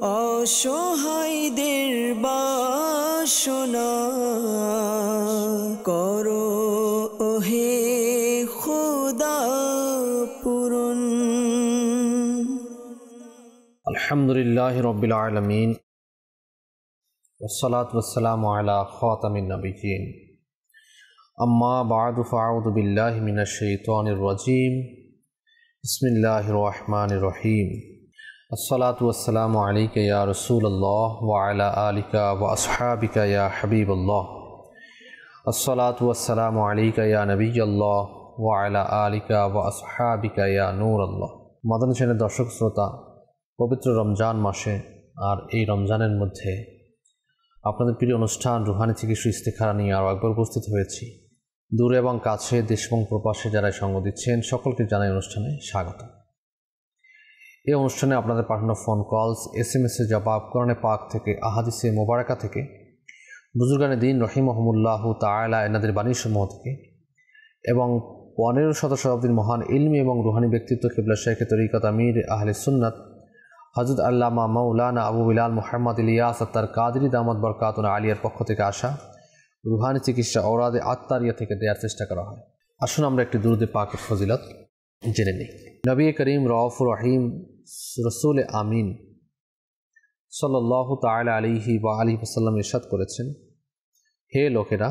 অসহায়দের বাসনা করো ওহে খোদা পূরণ। আলহামদুলিল্লাহি রাব্বিল আলামিন ওয়াসসালাতু ওয়াসসালামু আলা খাতামিন নাবিয়্যিন আম্মা বা'দু ফাআউযু বিল্লাহি মিনাশ শাইতানির রাজীম বিসমিল্লাহির রহমানির রহিম আসসালাতু ওয়াসসালামু আলাইকা ইয়া রাসূলুল্লাহ ওয়া আলা আলিকা ওয়া আসহাবিকা ইয়া হাবিবাল্লাহ আসসালাতু ওয়াসসালামু আলাইকা ইয়া নবিয়্যাল্লাহ ওয়া আলা আলিকা ওয়া আসহাবিকা ইয়া নূরাল্লাহ। মাদানী চ্যানেলের দর্শক শ্রোতা, পবিত্র রমজান মাসে আর এই রমজানের মধ্যে আপনাদের প্রিয় অনুষ্ঠান রুহানি চিকিৎসা ইস্তেখারা নিয়ে আরও একবার উপস্থিত হয়েছি। দূরে এবং কাছে, দেশ এবং প্রবাসে যারা সঙ্গ দিচ্ছেন সকলকে জানাই অনুষ্ঠানে স্বাগত। এই অনুষ্ঠানে আপনাদের পাঠানো ফোন কলস, SMS-এর জবাব, কোরআনে পাক থেকে, আহাদিসে মোবারকা থেকে, বুজুর্গানে দ্বীন রহিমাহুমুল্লাহু তাআলা এনাদের বাণীসমূহ থেকে এবং 15 শতাব্দীর মহান ইলমি এবং রুহানি ব্যক্তিত্ব কিবলা শাইখে তরিকত আমির আহলে সুন্নাত হযরত আল্লামা মাওলানা আবু বিলাল মুহাম্মদ ইলিয়াস আত্তার কাদরি দামাত বরকাতুন আলিয়ার পক্ষ থেকে আসা রুহানি চিকিৎসা ঔরাদে আত্মারিয়া থেকে দেওয়ার চেষ্টা করা হয়। আসুন আমরা একটি দুরূদে পাকের ফজিলত জেনে নিই। নবী করিম রউফুর রহিম রাসূল আমিন সাল্লাল্লাহু তাআলা আলাইহি ওয়া আলিহি ওয়াসাল্লাম ইরশাদ করেছেন, হে লোকেরা,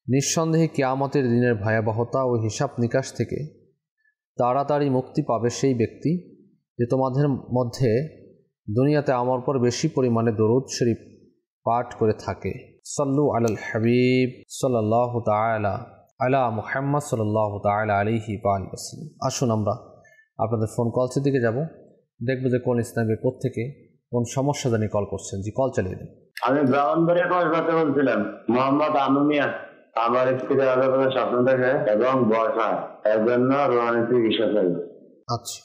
নিঃসন্দেহে কিয়ামতের দিনের ভয়াবহতা ও হিসাব নিকাশ থেকে তাড়াতাড়ি মুক্তি পাবে সেই ব্যক্তি যে তোমাদের মধ্যে দুনিয়াতে আমার উপর বেশি পরিমাণে দরুদ শরীফ পাঠ করে থাকে। সাল্লু আলাল হাবিব সাল্লাল্লাহু তাআলা আলা মুহাম্মদ সাল্লাল্লাহু তাআলা আলাইহি ওয়া আলিহি ওয়াসাল্লাম। আসুন আমরা আপনাদের ফোন কলসের দিকে যাব, দেখব যে কোন ইসলামের কোথা থেকে কোন সমস্যা জানিয়ে কল করছেন। জি, কল চালিয়ে দিন। আমি ব্রাহ্মণবাড়িয়া কথা বলছিলাম, মোহাম্মদ আনুমিয়া। আমার স্ত্রীর আলাদা স্বপ্ন দেখে এবং বসা, এর জন্য রোহানি চিকিৎসা চাই। আচ্ছা,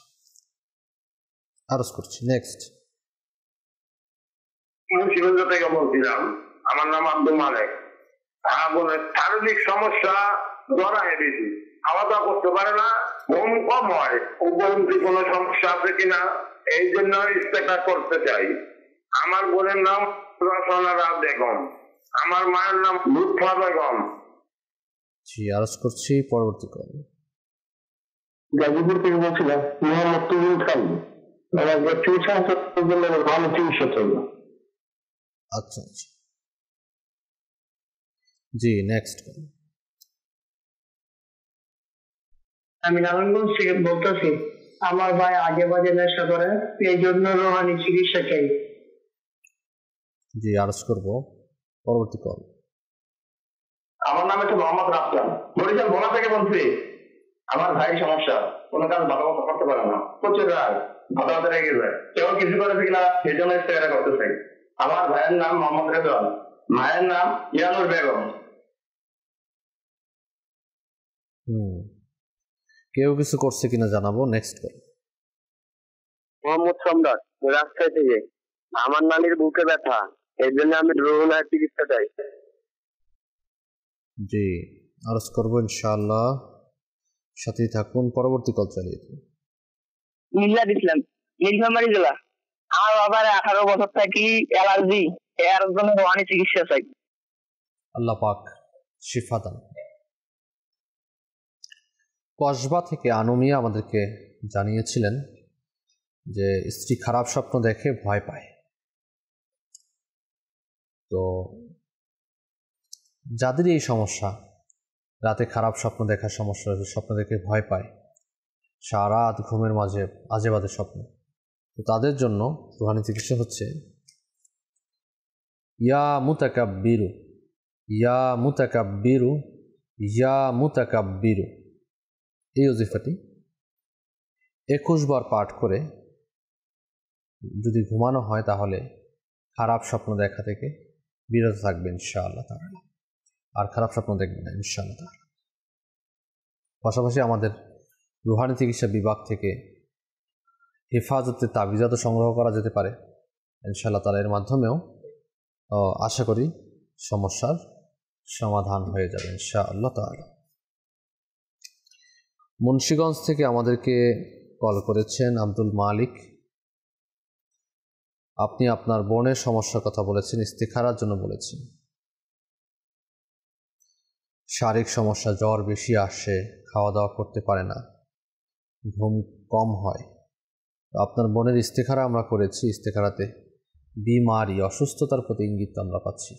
আরজ করছি। নেক্সট। আমি শিবগঞ্জ থেকে বলছিলাম, আমার নাম আব্দুল মালিক। শারীরিক সমস্যা জড়ায় বেশি, খাওয়া দাওয়া করতে পারে না, ঘুম কম হয়, উপরন্তু কোনো সমস্যা আছে কিনা এই জন্য ইস্তেখা করতে চাই। আমার বোনের নাম রসনা বেগম, আমার মায়ের নাম লুৎফা বেগম। জি, আরজ করছি। পরবর্তী কল। গাজীপুর থেকে বলছিলাম, মোহাম্মদ তুহিন খান। ভালো চিকিৎসা চাই। আচ্ছা আচ্ছা, জি, নেক্সট কল। আমি নারায়ণগঞ্জ থেকে বলতেছি, আমার ভাই আগে বাজে নেশা করে, এই জন্য রোহানি চিকিৎসা চাই। জি, আরজ করব। পরবর্তী কল। আমার নাম হচ্ছে মোহাম্মদ রাফসান, বরিশাল ভোলা থেকে বলছি। আমার ভাই সমস্যা, কোনো কাজ ভালো মতো করতে পারে না, প্রচুর রাগ, ভালো হাতে রেগে যায়, কেউ কিছু করেছে কিনা সেই জন্য ইস্তেখারা করতে চাই। আমার ভাইয়ের নাম মোহাম্মদ রেদওয়ান, মায়ের নাম ইয়ানুর বেগম। কেউ কিছু করছে কিনা জানাবো। Next call. মোহাম্মদ সম্রাট, রাজশাহী থেকে। আমার নানির বুকে ব্যথা, এই জন্য আমি রোহানি চিকিৎসা চাই। জি, আরজ করবো ইনশাআল্লাহ, সাথেই থাকুন। পরবর্তী কল চালিয়ে দিন। মিল্লাত ইসলাম, নীলফামারী জেলা। আমার বাবার 18 বছর থাকি অ্যালার্জি, এর জন্য রোহানি চিকিৎসা চাই। আল্লাহ পাক শিফা দান। কসবা থেকে আনুমিয়া আমাদেরকে জানিয়েছিলেন যে স্ত্রী খারাপ স্বপ্ন দেখে ভয় পায়। তো যাদের এই সমস্যা, রাতে খারাপ স্বপ্ন দেখার সমস্যা, স্বপ্ন দেখে ভয় পায়, সারা রাত ঘুমের মাঝে আজে বাজে স্বপ্ন, তো তাদের জন্য রুহানি চিকিৎসা হচ্ছে ইয়া মুতাকাব্বিরু, ইয়া মুতাকাব্বিরু, ইয়া মুতাকাব্বিরু। এই ওজিফাটি 21 বার পাঠ করে যদি ঘুমানো হয় তাহলে খারাপ স্বপ্ন দেখা থেকে বিরত থাকবে ইনশাআল্লাহ তাআলা, আর খারাপ স্বপ্ন দেখবে না ইনশাআল্লাহ তাআলা। পাশাপাশি আমাদের রুহানি চিকিৎসা বিভাগ থেকে হেফাজতে তাবিজাতও সংগ্রহ করা যেতে পারে ইনশাআল্লাহ তাআলা। এর মাধ্যমেও আশা করি সমস্যার সমাধান হয়ে যাবে ইনশাআল্লাহ তাআলা। মুন্সিগঞ্জ থেকে আমাদেরকে কল করেছেন আব্দুল মালিক। আপনি আপনার বোনের সমস্যার কথা বলেছেন, ইস্তিখারার জন্য বলেছেন। শারীরিক সমস্যা, জ্বর বেশি আসে, খাওয়া দাওয়া করতে পারে না, ঘুম কম হয়। আপনার বোনের ইস্তিখারা আমরা করেছি। ইস্তিখারাতে বিমারি, অসুস্থতার প্রতি ইঙ্গিত আমরা পাচ্ছি।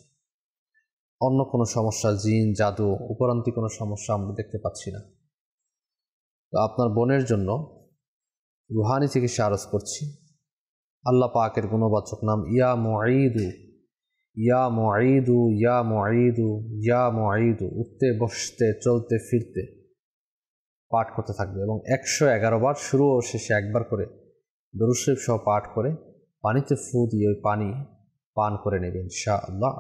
অন্য কোনো সমস্যা, জিন, জাদু, উপরান্তি কোনো সমস্যা আমরা দেখতে পাচ্ছি না। তো আপনার বোনের জন্য রুহানি চিকিৎসা আরজ করছি। আল্লাহ পাকের গুণবাচক নাম ইয়া মুঈদু, ইয়া মুঈদু, ইয়া মুঈদু, ইয়া মুঈদু, উঠতে বসতে চলতে ফিরতে পাঠ করতে থাকবে এবং 111 বার শুরু ও শেষে একবার করে দরুদ শরীফ সহ পাঠ করে পানিতে ফু দিয়ে ওই পানি পান করে নেবেন ইনশাআল্লাহ।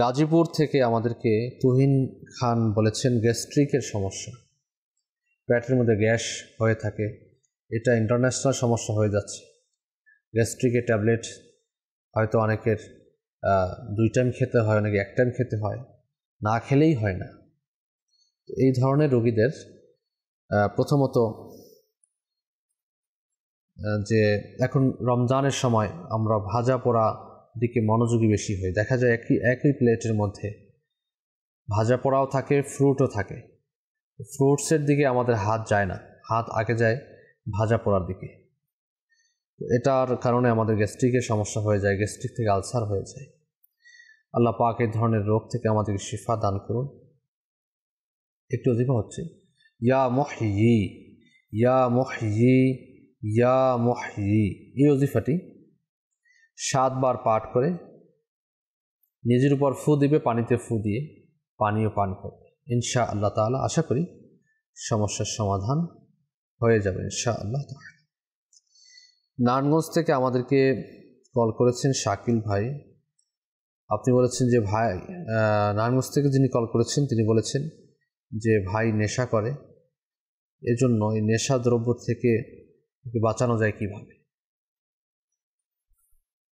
গাজীপুর থেকে আমাদেরকে তুহিন খান বলেছেন গ্যাস্ট্রিকের সমস্যা, পেটের মধ্যে গ্যাস হয়ে থাকে, এটা ইন্টারন্যাশনাল সমস্যা হয়ে যাচ্ছে। গ্যাস্ট্রিকের ট্যাবলেট হয়তো অনেকের 2 টাইম খেতে হয়, অনেকে 1 টাইম খেতে হয়, না খেলেই হয় না। এই ধরনের রোগীদের প্রথমত যে এখন রমজানের সময় আমরা ভাজা পোড়া দিকে মনোযোগী বেশি হই। দেখা যায় একই প্লেটের মধ্যে ভাজা পোড়াও থাকে, ফ্রুটও থাকে। ফ্রুটসের দিকে আমাদের হাত যায় না, হাত আগে যায় ভাজা পোড়ার দিকে। এটার কারণে আমাদের গ্যাস্ট্রিকের সমস্যা হয়ে যায়, গ্যাস্ট্রিক থেকে আলসার হয়ে যায়। আল্লাহ পাক এই ধরনের রোগ থেকে আমাদেরকে শিফা দান করুন। একটু অজিফা হচ্ছে ইয়া মুহয়ি, ইয়া মুহয়ি, ইয়া মুহয়ি। এই অজিফাটি 7 বার পাঠ করে নিজের উপর ফু দিবে, পানিতে ফু দিয়ে পানিও পান করবে ইনশাআল্লাহ তাআলা। আশা করি সমস্যার সমাধান হয়ে যাবে ইনশাআল্লাহ তাআলা। নারায়ণগঞ্জ থেকে আমাদেরকে কল করেছেন শাকিল ভাই। আপনি বলেছেন যে ভাই, নারায়ণগঞ্জ থেকে যিনি কল করেছেন তিনি বলেছেন যে ভাই নেশা করে, এজন্য এই নেশা দ্রব্য থেকে বাঁচানো যায় কিভাবে।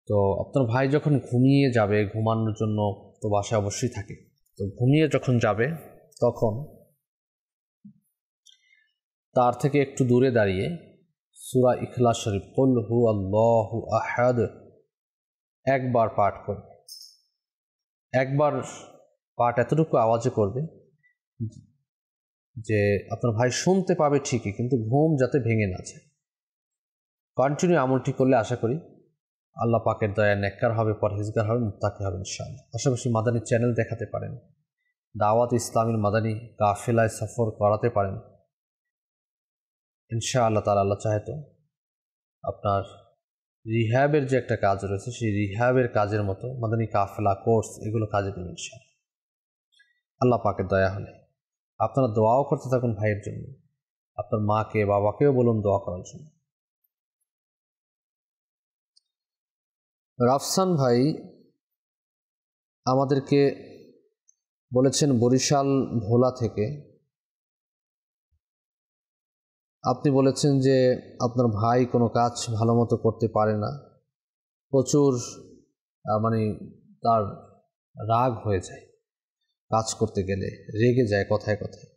তো আপনার ভাই যখন ঘুমিয়ে যাবে, ঘুমানোর জন্য তো বাসায় অবশ্যই থাকে, তো ঘুমিয়ে যখন যাবে তখন তার থেকে একটু দূরে দাঁড়িয়ে সূরা ইখলাস শরীফ কুল হু আল্লাহু আহাদ একবার পাঠ করবে। একবার পাঠ এতটুকু আওয়াজে করবে যে আপনার ভাই শুনতে পাবে ঠিকই, কিন্তু ঘুম যাতে ভেঙে না যায়। কন্টিনিউ আমলটি করলে আশা করি আল্লাহ পাকের দয়া নেককার হবে, পরহেজগার হবে, মুত্তাকি হবে ইনশাআল্লাহ। পাশাপাশি মাদানী চ্যানেল দেখাতে পারেন, দাওয়াত ইসলামীর মাদানী কাফেলায় সফর করাতে পারেন ইনশাআল্লাহ তাআলা। আল্লাহ চাহে তো আপনার রিহ্যাবের যে একটা কাজ রয়েছে, সেই রিহ্যাবের কাজের মতো মাদানী কাফেলা কোর্স এগুলো কাজে দেবেন ইনশাআল্লাহ আল্লাহ পাকের দয়া হলে। আপনারা দোয়াও করতে থাকুন ভাইয়ের জন্য, আপনার মাকে বাবাকেও বলুন দোয়া করার জন্য। রাফসান ভাই আমাদেরকে বলেছেন বরিশাল ভোলা থেকে, আপনি বলেছেন যে আপনার ভাই কোনো কাজ ভালো মতো করতে পারে না, প্রচুর মানে তার রাগ হয়ে যায়, কাজ করতে গেলে রেগে যায় কথায় কথায়।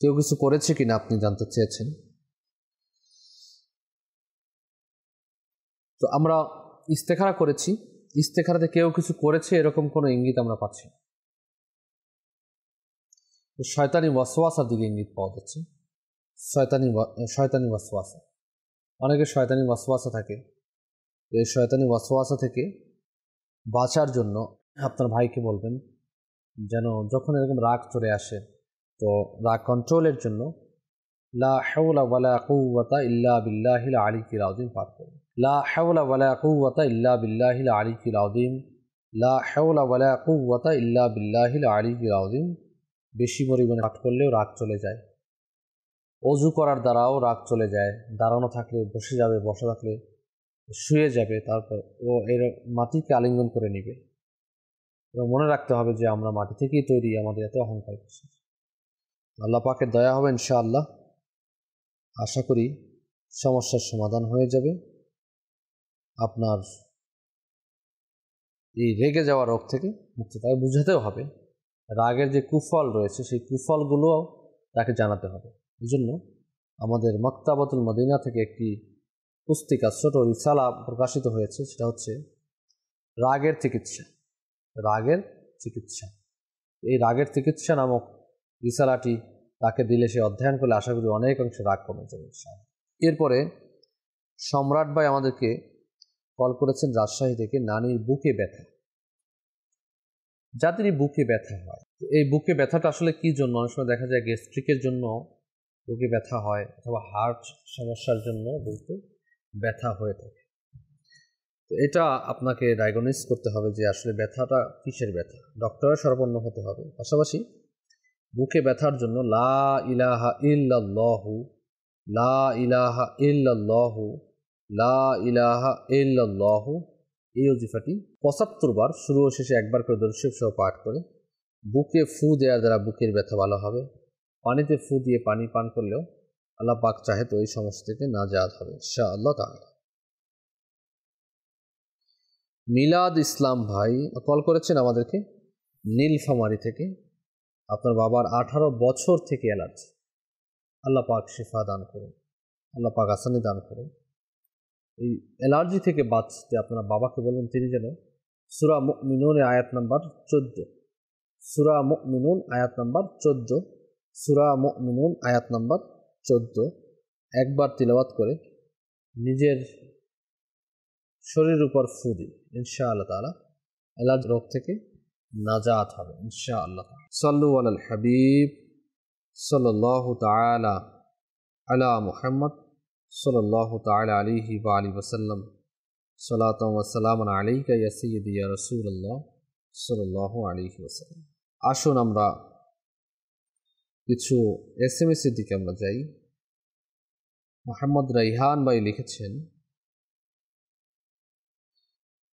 কেউ কিছু করেছে কিনা আপনি জানতে চেয়েছেন। তো আমরা ইস্তেখারা করেছি, ইস্তেখারাতে কেউ কিছু করেছে এরকম কোনো ইঙ্গিত আমরা পাচ্ছি না। শয়তানি ওয়াসওয়াসার দিকে ইঙ্গিত পাওয়া যাচ্ছে। শয়তানি ওয়াসওয়াসা, অনেকের শয়তানি ওয়াসওয়াসা থাকে। এই শয়তানি ওয়াসওয়াসা থেকে বাঁচার জন্য আপনার ভাইকে বলবেন যেন যখন এরকম রাগ চলে আসে, তো রাগ কন্ট্রোলের জন্য লা হাওলা ওয়ালা কুওয়াতা ইল্লা বিল্লাহিল আলিয়্যিল আযীম পাঠ করুন। লা হাওলা ওয়ালা কুওয়াতা ইল্লা বিল্লাহিল আলিয়্যিল আযীম, লা হাওলা ওয়ালা কুওয়াতা ইল্লা বিল্লাহিল আলিয়্যিল আযীম। বেশি পরিমাণে পাঠ করলেও রাগ চলে যায়। অজু করার দ্বারাও রাগ চলে যায়। দাঁড়ানো থাকলে বসে যাবে, বসা থাকলে শুয়ে যাবে, তারপর ও এর মাটিকে আলিঙ্গন করে নেবে। এবং মনে রাখতে হবে যে আমরা মাটি থেকেই তৈরি, আমাদের এত অহংকার করছে। আল্লাহ পাকের দয়া হবে ইনশাআল্লাহ। আশা করি সমস্যার সমাধান হয়ে যাবে। আপনার এই রেগে যাওয়া রোগ থেকে মুক্তি তাকে বুঝাতেও হবে। রাগের যে কুফল রয়েছে সেই কুফলগুলোও তাকে জানাতে হবে। এই জন্য আমাদের মক্তাবাতুল মদিনা থেকে একটি পুস্তিকা ছোট রিসালা প্রকাশিত হয়েছে, সেটা হচ্ছে রাগের চিকিৎসা। রাগের চিকিৎসা, এই রাগের চিকিৎসা নামক রিসালাটি তাকে দিলে সে অধ্যয়ন করলে আশা করি অনেক অংশে রাগ কমে যাবে। এরপরে সম্রাট ভাই আমাদেরকে কল করেছেন রাজশাহী থেকে। নানির বুকে ব্যথা, যাদেরই বুকে ব্যথা হয়, এই বুকে ব্যথাটা আসলে কি জন্য? অনেক সময় দেখা যায় গ্যাস্ট্রিকের জন্য বুকে ব্যথা হয়, অথবা হার্ট সমস্যার জন্য বুকে ব্যথা হয়ে থাকে। তো এটা আপনাকে ডায়াগনোস করতে হবে যে আসলে ব্যথাটা কিসের ব্যথা, ডক্টরের শরণাপন্ন হতে হবে। পাশাপাশি বুকে ব্যথার জন্য লা ইলাহা ইল্লাল্লাহু, লা ইলাহা ইল্লাল্লাহু, লা ইলাহা ইল্লাল্লাহু, এই ওজিফাটি ৭৫ বার শুরু ও শেষে একবার করে দরুদ শরীফ সহ পাঠ করে বুকে ফু দেওয়ার দ্বারা বুকের ব্যথা ভালো হবে। পানিতে ফু দিয়ে পানি পান করলেও আল্লাহ পাক চাহে তো এই সমস্যা থেকে নাজাত হবে ইনশাআল্লাহ তাআলা। মিলাদ ইসলাম ভাই কল করেছেন আমাদেরকে নীলফামারী থেকে। আপনার বাবার 18 বছর থেকে অ্যালার্জি, আল্লাহ পাক শিফা দান করুন, আল্লাহ পাক আসানি দান করুন। এই অ্যালার্জি থেকে বাঁচতে আপনারা বাবাকে বলবেন তিনি যেন সূরা মুমিনুন আয়াত নাম্বার 14, সূরা মুমিনুন আয়াত নাম্বার 14, সূরা মুমিনুন আয়াত নাম্বার 14 একবার তিলাওয়াত করে নিজের শরীরের উপর ফু দিন, ইনশাআল্লাহ তাআলা অ্যালার্জি রোগ থেকে নাজাত হবে ইনশাআল্লাহ। সাল্লু আলাল হাবিব সাল্লাল্লাহু তাআলা আলা মুহাম্মদ সাল্লাল্লাহু তাআলা আলাইহি ওয়া আলিহি ওয়াসাল্লাম। সালাতাম ওয়া সালামান আলাইকা ইয়া সাইয়্যিদি ইয়া রাসূলুল্লাহ সাল্লাল্লাহু আলাইহি ওয়াসাল্লাম। আসুন আমরা কিছু এসএমএস এর দিকে আমরা যাই। মোহাম্মদ রাইহান ভাই লিখেছেন,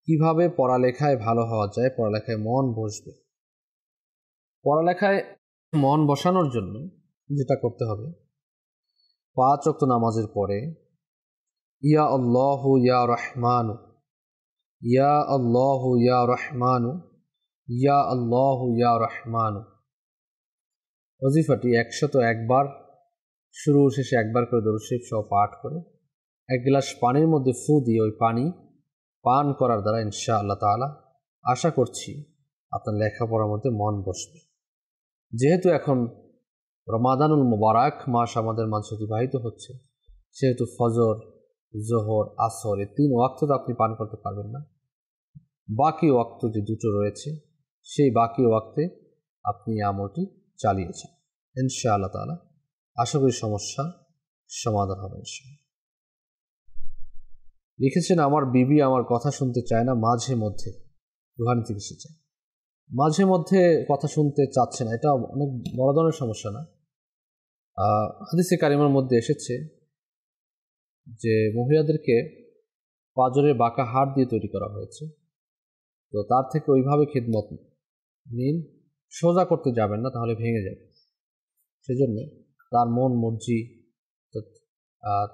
কিভাবে পড়ালেখায় ভালো হওয়া যায়, পড়ালেখায় মন বসবে। পড়ালেখায় মন বসানোর জন্য যেটা করতে হবে, 5 ওয়াক্ত নামাজের পরে ইয়া আল্লাহু ইয়া রহমানু, ইয়া আল্লাহু ইয়া রহমানু, ইয়া আল্লাহু ইয়া রহমানু ওজিফাটি 101 বার শুরু শেষে একবার করে দরুদ শরীফ সহ পাঠ করে 1 গ্লাস পানির মধ্যে ফু দিয়ে ওই পানি পান করার দ্বারা ইনশাআল্লাহ তাআলা আশা করছি আপনার লেখাপড়ার মধ্যে মন বসবে। যেহেতু এখন রমাদানুল মুবারক মাস আমাদের মাঝে অতিবাহিত হচ্ছে, সেহেতু ফজর, জোহর, আসর এই 3 ওয়াক্ত তো আপনি পান করতে পারবেন না। বাকি ওয়াক্ত যে 2টো রয়েছে, সেই বাকি ওয়াক্তে আপনি আমলটি চালিয়েছেন ইনশাআল্লাহ তাআলা। আশা করি সমস্যা সমাধান হবে ইনশাআল্লাহ। লিখেছেন, আমার বিবি আমার কথা শুনতে চায় না, মাঝে মধ্যে রুহানি চিকিৎসা চায়। মাঝে মধ্যে কথা শুনতে চাচ্ছে না, এটা অনেক বড় ধরনের সমস্যা না। হাদিসে কারিমার মধ্যে এসেছে যে মহিলাদেরকে পাঁজরের বাঁকা হাড় দিয়ে তৈরি করা হয়েছে, তো তার থেকে ওইভাবে খিদমত নিন, সোজা করতে যাবেন না, তাহলে ভেঙে যাবে। সেজন্য তার মন মর্জি,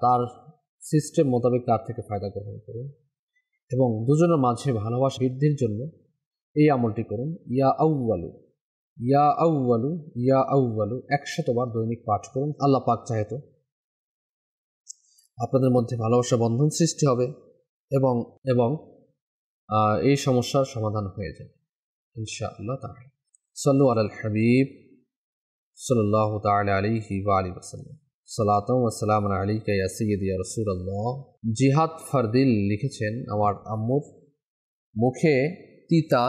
তার সিস্টেম মোতাবেক তার থেকে ফায়দা গ্রহণ করুন এবং দুজনের মাঝে ভালোবাসা বৃদ্ধির জন্য এই আমলটি করুন। ইয়া আউয়ালু, ইয়া আউয়ালু, ইয়া আউয়ালু 100 বার দৈনিক পাঠ করুন। আল্লাহ পাক চাহে তো আপনাদের মধ্যে ভালোবাসা বন্ধন সৃষ্টি হবে এবং এবং এই সমস্যার সমাধান হয়ে যাবে ইনশাআল্লাহ তাআলা। সাল্লু আলাল হাবিব সাল্লাল্লাহু তাআলা আলাইহি ওয়া আলিহি ওয়াসাল্লাম। সালাতু ওয়া সালামু আলাইকা ইয়া সাইয়্যিদি ইয়া রাসূলুল্লাহ। জিহাদ ফারদিল লিখেছেন, আমার আম্মুর মুখে তিতা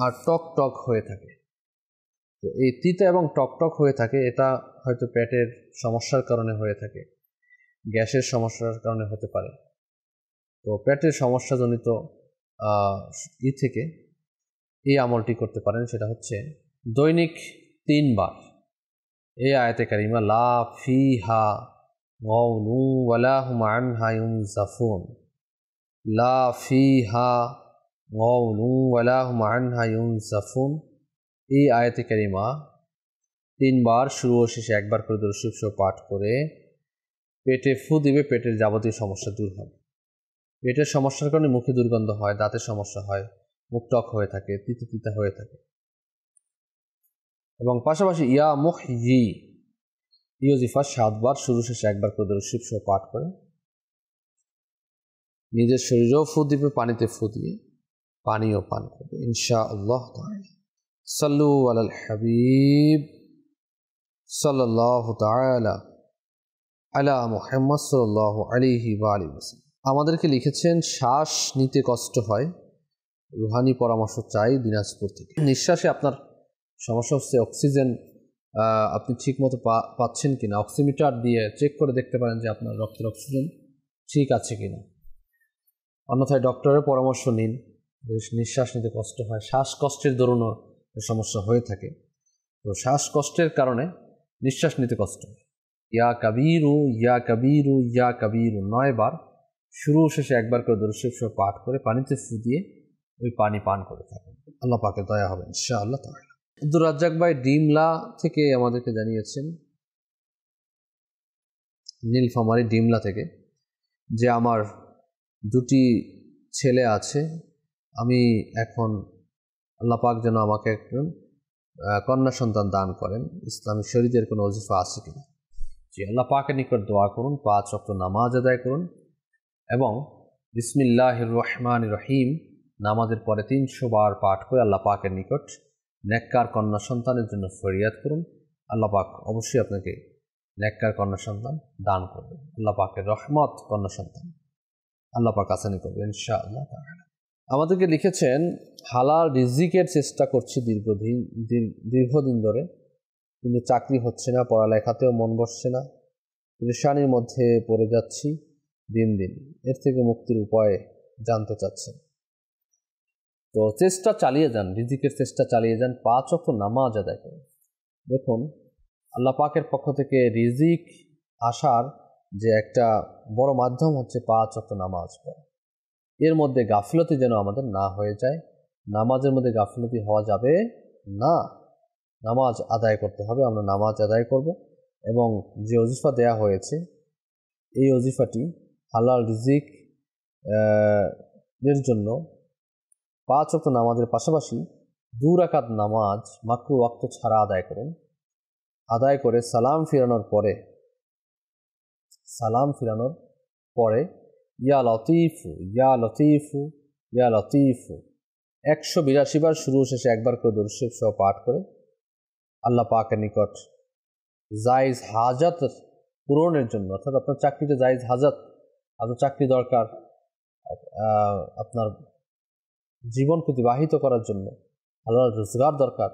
আর টক টক হয়ে থাকে। তো এই তিতা এবং টক টক হয়ে থাকে, এটা হয়তো পেটের সমস্যার কারণে হয়ে থাকে, গ্যাসের সমস্যার কারণে হতে পারে। তো পেটের সমস্যাজনিত থেকে এই আমলটি করতে পারেন, সেটা হচ্ছে দৈনিক 3 বার এই আয়াতে কারিমা লা ফিহা গাউলু ওয়ালা হুম আনহা ইউনজাফুন, লা ফিহা গাউলু ওয়ালা হুম আনহা ইউনজাফুন, এই আয়াতে কারিমা 3 বার শুরু ও শেষে একবার করে দরুদ শরীফ সহ পাঠ করে পেটে ফু দিবে, পেটের যাবতীয় সমস্যা দূর হবে। পেটের সমস্যার কারণে মুখে দুর্গন্ধ হয়, দাঁতের সমস্যা হয়, মুখ টক হয়ে থাকে, তিতা তিতা হয়ে থাকে। এবং পাশাপাশি ইয়া মুহয়ি ইউজিফা 7 বার শুরু শেষে একবার করে দরুদ শরীফ সহ পাঠ করে নিজের শরীরেও ফু দিবে, পানিতে ফু দিয়ে পানিও পান করবে ইনশাআল্লাহ তাআলা। সাল্লু আলাল হাবিব সাল্লাল্লাহু তাআলা আলা মুহাম্মদ সাল্লাল্লাহু আলাইহি ওয়া আলিহি ওয়াসাল্লাম। আমাদেরকে লিখেছেন শ্বাস নিতে কষ্ট হয়, রুহানি পরামর্শ চাই দিনাজপুর থেকে। নিঃশ্বাসে আপনার সমস্যা হচ্ছে অক্সিজেন আপনি ঠিকমতো পাচ্ছেন কিনা, অক্সিমিটার দিয়ে চেক করে দেখতে পারেন যে আপনার রক্তের অক্সিজেন ঠিক আছে কিনা। অন্যথায় ডক্টরের পরামর্শ নিন। নিঃশ্বাস নিতে কষ্ট হয়, শ্বাসকষ্টের দরুনও সমস্যা হয়ে থাকে। তো শ্বাসকষ্টের কারণে নিঃশ্বাস নিতে কষ্ট হয়। ইয়া কাবীরু ইয়া কাবীরু ইয়া কাবীরু 9 বার শুরু শেষে একবার করে দরুদ শরীফ পাঠ করে পানিতে ফু দিয়ে ওই পানি পান করে থাকেন। আল্লাহ পাকের দয়া হবে ইনশাআল্লাহ তাআলা। আব্দুর রাজ্জাক ভাই ডিমলা থেকে আমাদেরকে জানিয়েছেন, নীলফামারী ডিমলা থেকে, যে আমার 2টি ছেলে আছে, আমি এখন আল্লাহ পাক যেন আমাকে একজন কন্যা সন্তান দান করেন। ইসলামী শরীয়তের কোনো ওজিফা আছে কিনা? জি, আল্লাহ পাকের নিকট দোয়া করুন, 5 ওয়াক্ত নামাজ আদায় করুন এবং বিসমিল্লাহির রহমানির রহিম নামাজের পরে 300 বার পাঠ করে আল্লাহ পাকের নিকট নেককার কন্যা সন্তানের জন্য ফরিয়াদ করুন। আল্লাহ পাক অবশ্যই আপনাকে নেককার কন্যা সন্তান দান করবেন। আল্লাহ পাকের রহমত কন্যা সন্তান আল্লাহ পাক আসানি করবেন ইনশাআল্লাহ তাআলা। আমাদেরকে লিখেছেন হালাল রিজিকের চেষ্টা করছি দীর্ঘদিন ধরে, কিন্তু চাকরি হচ্ছে না, পড়ালেখাতেও মন বসছে না, পেরেশানির মধ্যে পড়ে যাচ্ছি দিন দিন। এর থেকে মুক্তির উপায় জানতে চাচ্ছেন। তো চেষ্টা চালিয়ে যান, রিজিকের চেষ্টা চালিয়ে যান, 5 ওয়াক্ত নামাজ আদায় করুন। দেখুন আল্লাহ পাকের পক্ষ থেকে রিজিক আসার যে একটা বড় মাধ্যম হচ্ছে 5 ওয়াক্ত নামাজ পড়া। এর মধ্যে গাফলতি যেন আমাদের না হয়ে যায়। নামাজের মধ্যে গাফলতি হওয়া যাবে না, নামাজ আদায় করতে হবে। আমরা নামাজ আদায় করব এবং যে ওজিফা দেয়া হয়েছে এই ওজিফাটি হালাল রিজিক এর জন্য 5 ওয়াক্ত নামাজের পাশাপাশি 2 রাকাত নামাজ মাকরু ওয়াক্ত ছাড়া আদায় করুন। আদায় করে সালাম ফিরানোর পরে ইয়া লতিফু ইয়া লতিফু ইয়া লতিফু 182 বার শুরু শেষে একবার করে দরুদ শরীফ সহ পাঠ করে আল্লাহ পাকের নিকট জায়েজ হাজাত পূরণের জন্য, অর্থাৎ আপনার চাকরিতে জায়েজ হাজাত, আপনার চাকরি দরকার, আপনার জীবন প্রতিবাহিত করার জন্য হালাল রোজগার দরকার,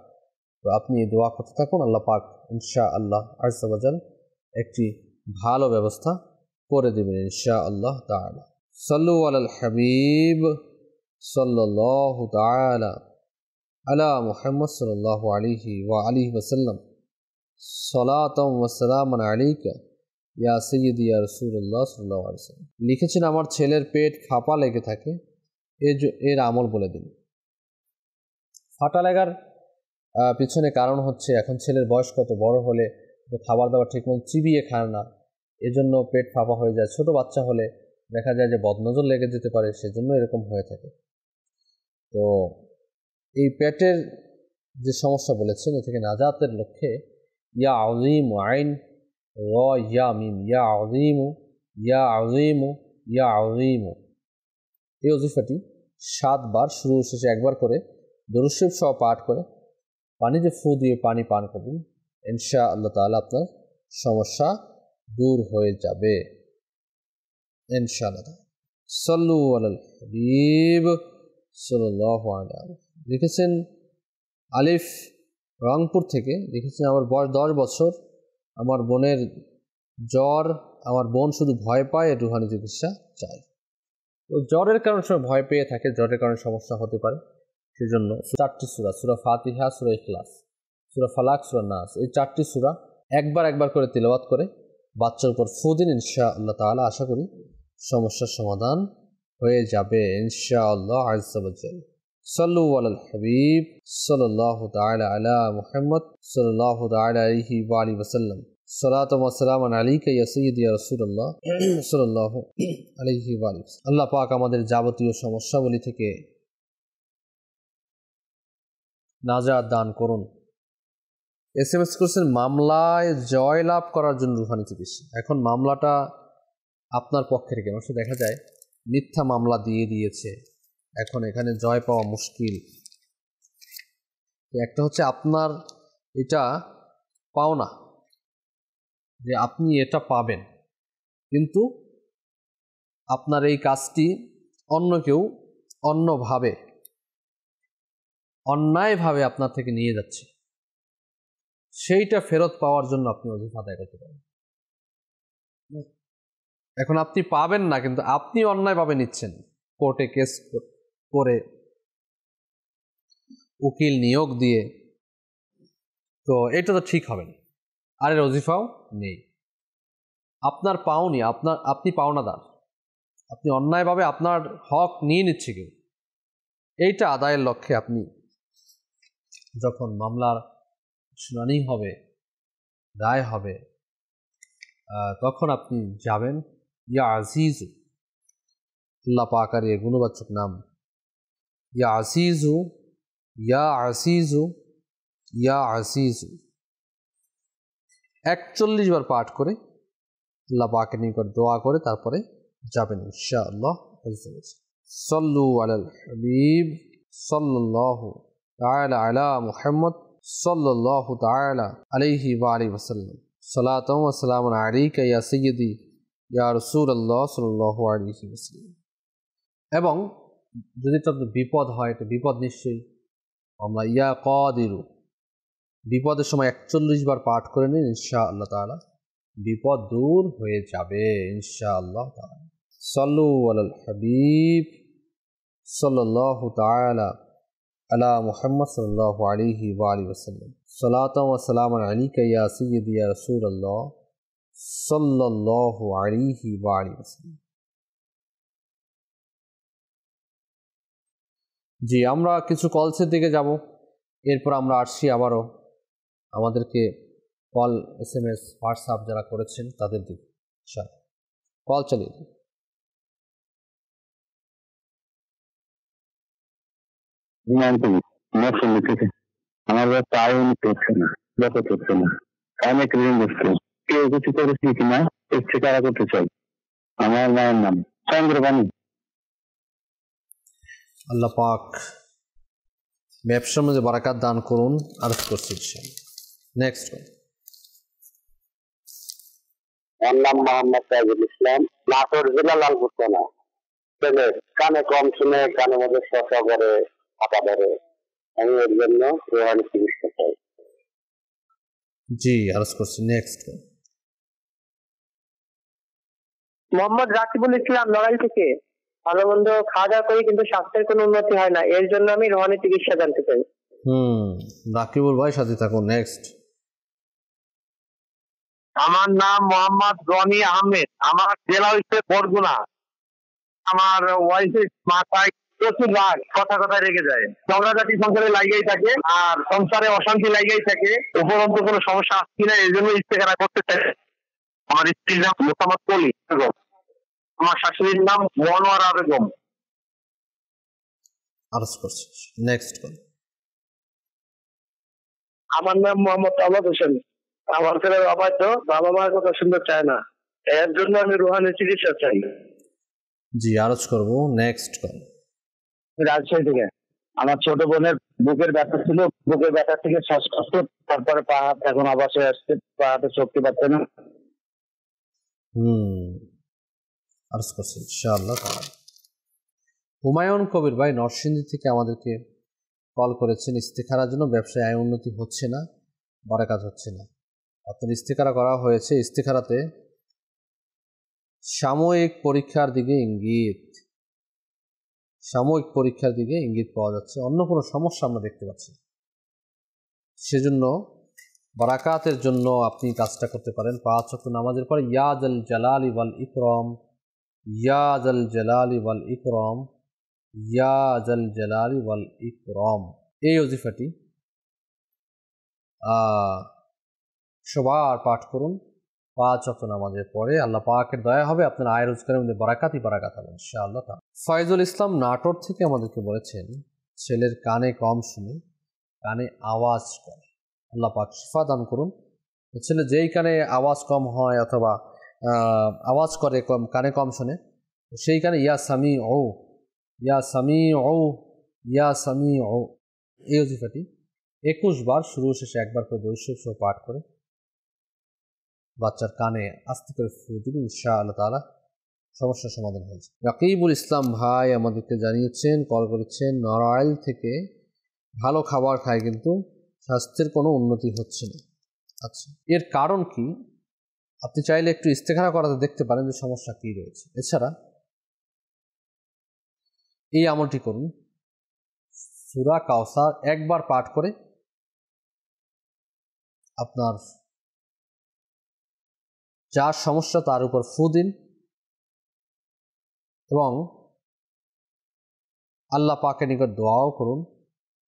তো আপনি দোয়া করতে থাকুন। আল্লাহ পাক ইনশাআল্লাহ আযজা ওয়া জাল একটি ভালো ব্যবস্থা করে দেবেন ইনশাআল্লাহ তাআলা। সাল্লু আলাল হাবিব সাল্লাল্লাহু তাআলা আলা মুহাম্মদ সাল্লাল্লাহু আলাইহি ওয়া আলিহি ওয়াসাল্লাম। সালাতাম ওয়া সালামান আলাইকা ইয়া সাইয়্যিদি ইয়া রাসূলুল্লাহ সাল্লাল্লাহু আলাইহি ওয়াসাল্লাম। লিখেছেন আমার ছেলের পেট ফাঁপা লেগে থাকে, এর আমল বলে দিন। ফাটা লাগার পিছনে কারণ হচ্ছে এখন ছেলের বয়স কত, বড় হলে খাবার দাবার ঠিকমতো চিবিয়ে খায় না, এজন্য পেট ফাঁপা হয়ে যায়। ছোট বাচ্চা হলে দেখা যায় যে বদনজর লেগে যেতে পারে, সেজন্য এরকম হয়ে থাকে। তো এই পেটের যে সমস্যা বলেছেন এ থেকে নাজাতের লক্ষ্যে ইয়া আযীম আইন র ইয়া মিম ইয়া আযীম ইয়া আযীম ইয়া আযীম এই ওজিফাটি 7 বার শুরু শেষে একবার করে দরুদ শরীফ সহ পাঠ করে পানিতে ফু দিয়ে পানি পান করুন। ইনশাআল্লাহ তাআলা আপনার সমস্যা দূর হয়ে যাবে ইনশাআল্লাহ। সাল্লু আলাল হাবিব সাল্লাল্লাহু আলাইহি। লিখেছেন আলিফ রংপুর থেকে, লিখেছেন আমার বয়স 10 বছর, আমার বোনের জ্বর, আমার বোন শুধু ভয় পায়, রুহানি চিকিৎসা চাই। তো জ্বরের কারণে সময় ভয় পেয়ে থাকে, জ্বরের কারণে সমস্যা হতে পারে, সেজন্য 4টি সূরা, সূরা ফাতিহা, সূরা ইখলাস, সূরা ফালাক, সূরা নাস, এই 4টি সূরা একবার করে তিলাওয়াত করে বাচ্চার উপর ফু দিন ইনশাআল্লাহ তাআলা। আশা করি সমস্যার সমাধান হয়ে যাবে ইনশাআল্লাহ আযজা ওয়া জাল। সাল্লু আলাল হাবিব সাল্লাল্লাহু তাআলা আলা মুহাম্মদ সাল্লাল্লাহু তাআলা আলাইহি ওয়া আলিহি ওয়াসাল্লাম। সালাতু ওয়া সালামুন আলাইকা ইয়া সাইয়্যিদি ইয়া রাসূলুল্লাহ সাল্লাল্লাহু আলাইহি ওয়া আলিহি। আল্লাহ পাক আমাদের যাবতীয় সমস্যাবলী থেকে নাজাত দান করুন। SMS করেছেন মামলায় জয় লাভ করার জন্য রুহানি চিকিৎসা। এখন মামলাটা আপনার পক্ষে থেকে, মানুষ দেখা যায় মিথ্যা মামলা দিয়ে দিয়েছে, এখন এখানে জয় পাওয়া মুশকিল। একটা হচ্ছে আপনার এটা পাওনা, যে আপনি এটা পাবেন, কিন্তু আপনার এই কাজটি অন্য কেউ অন্যভাবে অন্যায়ভাবে আপনার থেকে নিয়ে যাচ্ছে, সেইটা ফেরত পাওয়ার জন্য আপনি ওজিফা আদায় করতে পারেন। এখন আপনি পাবেন না, কিন্তু আপনি অন্যায়ভাবে নিচ্ছেন, কোর্টে কেস করে, উকিল নিয়োগ দিয়ে, তো এটা তো ঠিক হবে না। আর এর ওজিফাও নেই, আপনার পাওনি, আপনি পাওনাদার, আপনি অন্যায়ভাবে আপনার হক নিয়ে নিচ্ছে কেউ। এইটা আদায়ের লক্ষ্যে আপনি যখন মামলার শুনানি হবে, রায় হবে, তখন আপনি যাবেন। ইয়া আজিজু, আল্লাহ পাকের এই গুণবাচক নাম ইয়া আজিজু, ইয়া আজিজু, ইয়া আজিজু 41 বার পাঠ করে আল্লাহ পাকের নিকট দোয়া করে তারপরে যাবেন ইনশাআল্লাহ। সাল্লু আলাল হাবিব সাল্লাল্লাহু তাআলা আলা মুহাম্মদ সাল্লাল্লাহু তাআলা আলাইহি ওয়া আলিহি ওয়াসাল্লাম। সালাতু ওয়া সালামু আলাইকা ইয়া সাইয়্যিদি ইয়া রাসূলুল্লাহ সাল্লাল্লাহু আলাইহি ওয়াসাল্লাম। এবং যদি আপনার বিপদ হয়, তো বিপদ নিশ্চয়ই আমরা ইয়া কাদিরু, বিপদের সময় 41 বার পাঠ করে নিন, ইনশাআল্লাহ তাআলা বিপদ দূর হয়ে যাবে ইনশাআল্লাহ তাআলা। সাল্লু আলাল হাবিব সাল্লাল্লাহু তাআলা আলা মুহাম্মদ সাল্লাল্লাহু আলাইহি ওয়া আলিহি ওয়াসাল্লাম। সালাতু ওয়া সালামু আলাইকা ইয়া সাইয়্যিদি ইয়া রাসূলুল্লাহ সাল্লাল্লাহু আলাইহি ওয়া আলিহি ওয়াসাল্লাম। জি, আমরা কিছু কলসের দিকে যাব, এরপর আমরা আসছি আবারও আমাদেরকে কল, SMS, হোয়াটসঅ্যাপ যারা করেছেন তাদের দিকে। কল চালিয়ে দিন। আমার টাইম করছে না, যত করছে না, অনেক ঋণ করছে, কেউ কিছু করেছি কিনা ইচ্ছে তারা করতে চাই। আমার মায়ের নাম চন্দ্রবাণী। আল্লাহ পাক ব্যবসার মধ্যে বারাকাত দান করুন, আরজ করছি। নেক্সট, আমার নাম মোহাম্মদ তাইজুল ইসলাম, নাটোর জেলা লালপুর থানা। কানে কম শুনে কানের মধ্যে শসা করে, ফাঁকা ধরে, আমি এর জন্য রোহানি চিকিৎসা চাই। জি, আরজ করছি। নেক্সট, মোহাম্মদ রাকিবুল ইসলাম, নড়াইল থেকে। ভালো মন্দ খাওয়া দাওয়া করি, কিন্তু স্বাস্থ্যের কোনো উন্নতি হয় না, এর জন্য আমি রোহানি চিকিৎসা জানতে চাই। রাকিবুল ভাই সাথে থাকুন। নেক্সট, আমার নাম মোহাম্মদ রনি আহমেদ, আমার জেলা হচ্ছে বরগুনা। আমার ওয়াইফের মাথায় প্রচুর রাগ, কথা কথায় রেগে যায়, ঝগড়াঝাটি সংসারে লাগিয়েই থাকে, আর সংসারে অশান্তি লাগিয়েই থাকে। উপরন্তু কোনো সমস্যা আসছে না, এই জন্য ইস্তেখারা করতে চাই। আমার স্ত্রীর নাম মোহাম্মদ কলি বেগম, আমার শাশুড়ির নাম মনোয়ারা বেগম। আরজ করছি। নেক্সট, আমার নাম মোহাম্মদ আহমদ হোসেন, আমার ছেলে অবাধ্য, বাবা মার কথা শুনতে চায় না, এর জন্য আমি রোহানি চিকিৎসা চাই। জি, আরজ করব। নেক্সট, রাজশাহী থেকে। আমার ছোট বোনের বুকের ব্যথা ছিল, বুকের ব্যথা থেকে শ্বাসকষ্ট, তারপরে পা হাত এখন আবাসে আসছে, পা হাতে শক্তি পাচ্ছে না। আরজ করছি ইনশাআল্লাহ তাআলা। হুমায়ুন কবির ভাই নরসিংদী থেকে আমাদেরকে কল করেছেন, ইস্তেখারার জন্য ব্যবসায় আয় উন্নতি হচ্ছে না, বারাকাত হচ্ছে না। আপনার ইস্তেখারা করা হয়েছে, ইস্তেখারাতে সাময়িক পরীক্ষার দিকে ইঙ্গিত, সাময়িক পরীক্ষার দিকে ইঙ্গিত পাওয়া যাচ্ছে, অন্য কোনো সমস্যা আমরা দেখতে পাচ্ছি। সেজন্য বারাকাতের জন্য আপনি কাজটা করতে পারেন। 5 ওয়াক্ত নামাজের পরে ইয়া জাল জালালি ওয়াল ইকরাম, ইয়া জাল জালালি ওয়াল ইকরাম, ইয়া জাল জালালি ওয়াল ইকরাম, এই ওজিফাটি সবার পাঠ করুন 5 ওয়াক্ত নামাজের পরে। আল্লাহ পাকের দয়া হবে, আপনার আয় রোজগারের মধ্যে বারাকাতই বারাকাত হবে ইনশাআল্লাহ। ফাইজুল ইসলাম নাটোর থেকে আমাদেরকে বলেছেন, ছেলের কানে কম শুনে কানে আওয়াজ করে, আল্লাহ পাক শিফা দান করুন। ছেলে যেই কানে আওয়াজ কম হয় অথবা আওয়াজ করে কম, কানে কম শুনে, সেইখানে ইয়া সামি ও, ইয়া সামি ও, ইয়া সামি ও, এই ওজিফাটি 21 বার শুরু শেষে একবার করে দরুদ শরীফ সহ পাঠ করে বাচ্চার কানে আস্তে করে ফু দিবেন, ইনশাআল্লাহ তাআলা সমস্যার সমাধান হয়েছে। রাকিবুল ইসলাম ভাই আমাদেরকে জানিয়েছেন, কল করেছেন নড়াইল থেকে, ভালো খাবার খায় কিন্তু স্বাস্থ্যের কোনো উন্নতি হচ্ছে না। আচ্ছা, এর কারণ কি? আপনি চাইলে একটু ইস্তেখারা করাতে দেখতে পারেন যে সমস্যা কী রয়েছে। এছাড়া এই আমলটি করুন, সূরা কাউসার একবার পাঠ করে আপনার যার সমস্যা তার উপর ফু দিন এবং আল্লাহ পাকের নিকট দোয়াও করুন।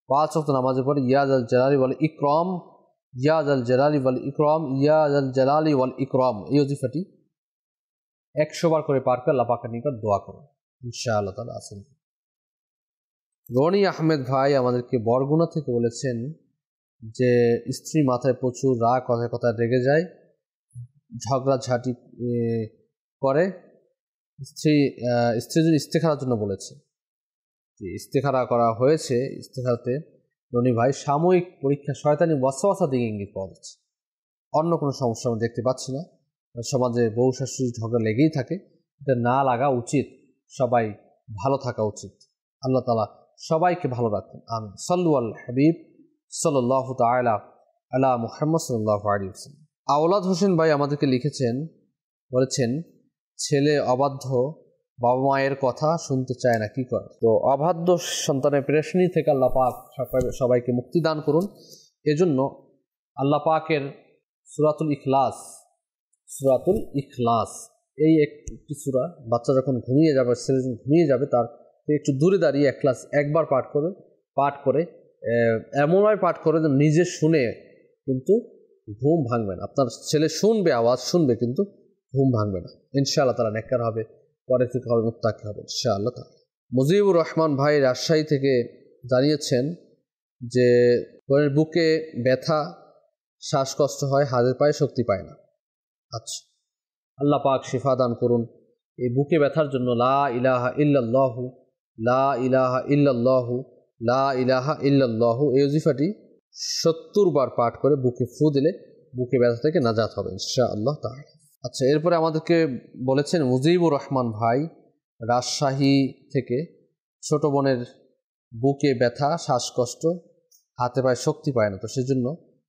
5 ওয়াক্ত নামাজের পরে ইয়া জাল জালালি ওয়াল ইকরাম, ইয়া জাল জালালি ওয়াল ইকরাম, ইয়া জাল জালালি ওয়াল ইকরাম, এই ওজিফাটি 100 বার করে পাঠ করে আল্লাহ পাকের নিকট দোয়া করুন, ইনশাআল্লাহ তাআলা আসেন। রনি আহমেদ ভাই আমাদেরকে বরগুনা থেকে বলেছেন যে স্ত্রী মাথায় প্রচুর রাগ, কথায় কথায় রেগে যায়, ঝগড়াঝাটি করে। স্ত্রী যদি ইস্তেখারার জন্য বলেছে, যে ইস্তেখারা করা হয়েছে, ইস্তেখারাতে রনি ভাই সাময়িক পরীক্ষা শয়তানি ওয়াসওয়াসা দিকে ইঙ্গিত পাওয়া যাচ্ছে, অন্য কোনো সমস্যা আমরা দেখতে পাচ্ছি না। সমাজে বউ শাশুড়ি ঝগড়া লেগেই থাকে, এটা না লাগা উচিত, সবাই ভালো থাকা উচিত। আল্লাহ তাআলা সবাইকে ভালো রাখুন, আমিন। সাল্লু আল হাবিব সাল্লাল্লাহু তাআলা আলা মুহাম্মদ সাল্লাল্লাহু আলাইহি ওয়াসাল্লাম। আওলাদ হোসেন ভাই আমাদেরকে লিখেছেন, বলেছেন ছেলে অবাধ্য, বাবা মায়ের কথা শুনতে চায় না, কি করে? তো অবাধ্য সন্তানের পেরেশানি থেকে আল্লাহ পাক সবাইকে মুক্তি দান করুন। এজন্য আল্লাহ পাকের সূরাতুল ইখলাস এই একটি সূরা, বাচ্চা যখন ঘুমিয়ে যাবে, ছেলে যখন ঘুমিয়ে যাবে, তার একটু দূরে দাঁড়িয়ে একবার পাঠ করে এমনভাবে পাঠ করে যে নিজে শুনে কিন্তু ঘুম ভাঙবে না। আপনার ছেলে শুনবে, আওয়াজ শুনবে, কিন্তু ঘুম ভাঙবে না। ইনশাআল্লাহ তাআলা নেককার হবে, পরে থেকে হবে, মুত্তাকি হবে ইনশাআল্লাহ তাআলা। মুজিবুর রহমান ভাই রাজশাহী থেকে জানিয়েছেন যে বুকে ব্যথা, শ্বাসকষ্ট হয়, হাতের পায়ে শক্তি পায় না। আচ্ছা, আল্লাহ পাক শিফা দান করুন। এই বুকে ব্যথার জন্য লা ইলাহা ইল্লাল্লাহু, লা ইলাহা ইল্লাল্লাহু, লা ইলাহা ইল্লাল্লাহু, এই ওজিফাটি 70 বার পাঠ করে বুকে ফু দিলে বুকে ব্যথা থেকে নাজাত হবে ইনশাআল্লাহ তাআলা। আচ্ছা, এরপরে আমাদেরকে বলেছেন মুজিবুর রহমান ভাই রাজশাহী থেকে, ছোট বোনের বুকে ব্যথা, শ্বাসকষ্ট, হাতে পায়ে শক্তি পায় না, তো সেজন্য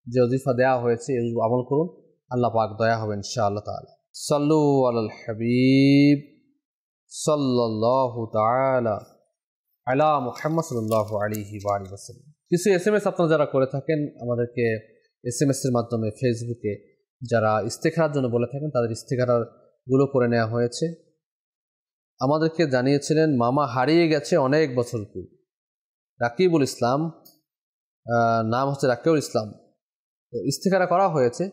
যে ওজিফা দেওয়া হয়েছে এই আমল করুন, আল্লাহ পাক দয়া হবে ইনশাআল্লাহ তাআলা। সাল্লু আলাল হাবিব সাল্লাল্লাহু তাআলা আলা মুহাম্মদ সাল্লাল্লাহু আলাইহি ওয়া আলিহি ওয়াসাল্লাম। কিছু SMS আপনারা যারা করে থাকেন আমাদেরকে SMS এর মাধ্যমে ফেসবুকে যারা ইস্তেখারার জন্য বলে থাকেন, তাদের ইস্তেখারাগুলো করে নেওয়া হয়েছে। আমাদেরকে জানিয়েছিলেন মামা হারিয়ে গেছে অনেক বছর পূর্বে, রাকিবুল ইসলাম, নাম হচ্ছে রাকিবুল ইসলাম। তো ইস্তেখারা করা হয়েছে,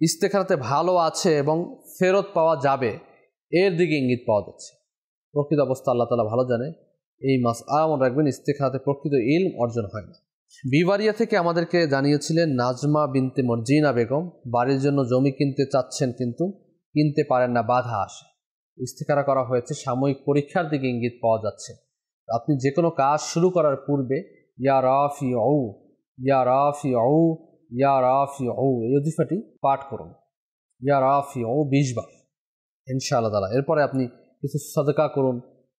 ইস্তেখারাতে ভালো আছে এবং ফেরত পাওয়া যাবে এর দিকে ইঙ্গিত পাওয়া যাচ্ছে। প্রকৃত অবস্থা আল্লাহ তাআলা ভালো জানে। এই মাসআলা মনে রাখবেন, ইস্তেখারাতে প্রকৃত ইলম অর্জন হয় না। বিবারিয়া থেকে আমাদেরকে জানিয়েছিলেন নাজমা বিনতে মর্জিনা বেগম, বাড়ির জন্য জমি কিনতে চাচ্ছেন কিন্তু কিনতে পারেন না, বাধা আসে। ইস্তেখারা করা হয়েছে, সাময়িক পরীক্ষার দিকে ইঙ্গিত পাওয়া যাচ্ছে। আপনি যে কোনো কাজ শুরু করার পূর্বে ইয়া রাফিউ, ইয়া রাফিউ, ইয়া রাফিউ, এই ওজিফাটি পাঠ করুন, ইয়া রাফিউ 20 বার ইনশাআল্লাহ তাআলা। এরপরে আপনি কিছু সাদকা করুন,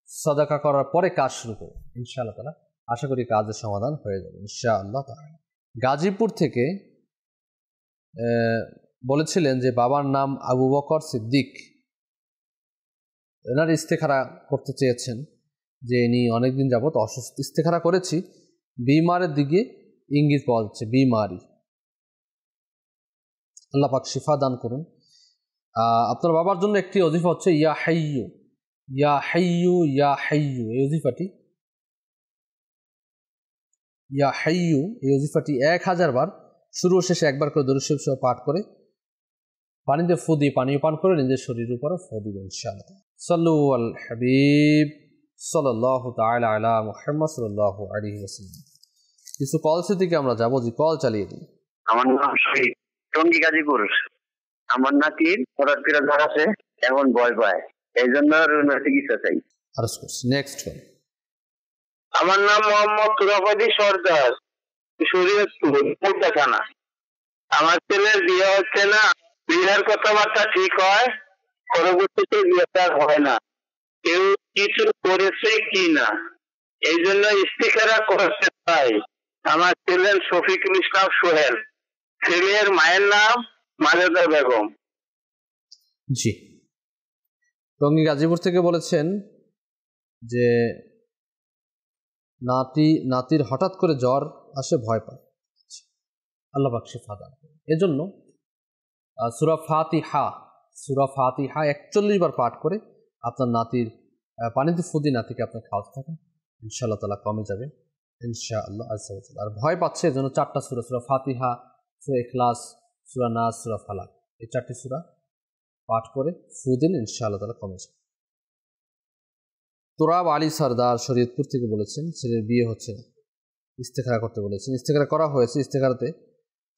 সাদকা করার পরে কাজ শুরু করুন, ইনশাআল্লাহ তাআলা আশা করি কাজের সমাধান হয়ে যাবে ইনশাআল্লাহ তাআলা। গাজীপুর থেকে বলেছিলেন যে বাবার নাম আবু বকর সিদ্দিক, এনার ইস্তেখারা করতে চেয়েছেন যে ইনি অনেকদিন যাবত অসুস্থ। ইস্তেখারা করেছি, বিমারের দিকে ইঙ্গিত পাওয়া যাচ্ছে, বিমারি। আল্লাহ পাক শিফা দান করুন। আপনার বাবার জন্য একটি ওজিফা হচ্ছে ইয়া হাইয়ু, ইয়া হাইয়ু, ইয়া হাইয়ু, এই ওজিফাটি, ইয়া হাইয়ু, এই ওজিফাটি 1000 বার শুরু শেষে একবার করে দরুদ শরীফ সহ পাঠ করে পানিতে ফু দিয়ে পানীয় পান করে নিজের শরীরের উপরে ফু দিবেন ইনশাআল্লাহ। সাল্লু আল হাবিব সাল্লাল্লাহু তাআলা আলা মুহাম্মদ সাল্লাল্লাহু আলাইহি ওয়াসাল্লাম। কিছু কলসের দিকে আমরা যাবো, যে কল চালিয়ে দিই। আমার নাম টঙ্গী গাজীপুর। আমার নাতির হঠাৎ করে জ্বর আছে, এখন ভয় পায়। এই জন্য রুহানি চিকিৎসা চাই। আরজ করছি। Next one. আমার নাম মোহাম্মদ তুরাফাদি সর্দার, শরীয়তপুর কোটা থানা। আমার ছেলের বিয়ে হচ্ছে না, বিয়ের কথাবার্তা ঠিক হয়, পরবর্তীতে বিয়েটা হয় না, কেউ কিছু করেছে কি না, এই জন্য ইস্তিখারা করতে চাই। আমার ছেলের শফিকুল ইসলাম সোহেল, ছেলের মায়ের নাম মাজেদা বেগম। জি, টঙ্গী গাজীপুর থেকে বলেছেন যে নাতির হঠাৎ করে জ্বর আসে, ভয় পায়, আল্লাহ পাক শিফা দান করেন। এজন্য সূরা ফাতিহা 41 বার পাঠ করে আপনার নাতির পানিতে ফুদি নাতিকে আপনার খাওয়াতে থাকেন, ইনশাআল্লাহ তাআলা কমে যাবে ইনশাআল্লাহ আযজা ওয়া জাল্লা। আর ভয় পাচ্ছে এজন্য 4টা সূরা, সূরা ফাতিহা, সূরা ইখলাস, সূরা নাস, সূরা ফালাক, এই 4টি সূরা পাঠ করে ফু দিন, ইনশাআল্লাহ তাআলা কমে যাবে। তোরাব আলী সরদার শরীয়তপুর থেকে বলেছেন ছেলের বিয়ে হচ্ছে না, ইস্তেখারা করতে বলেছেন। ইস্তেখারা করা হয়েছে, ইস্তেখারাতে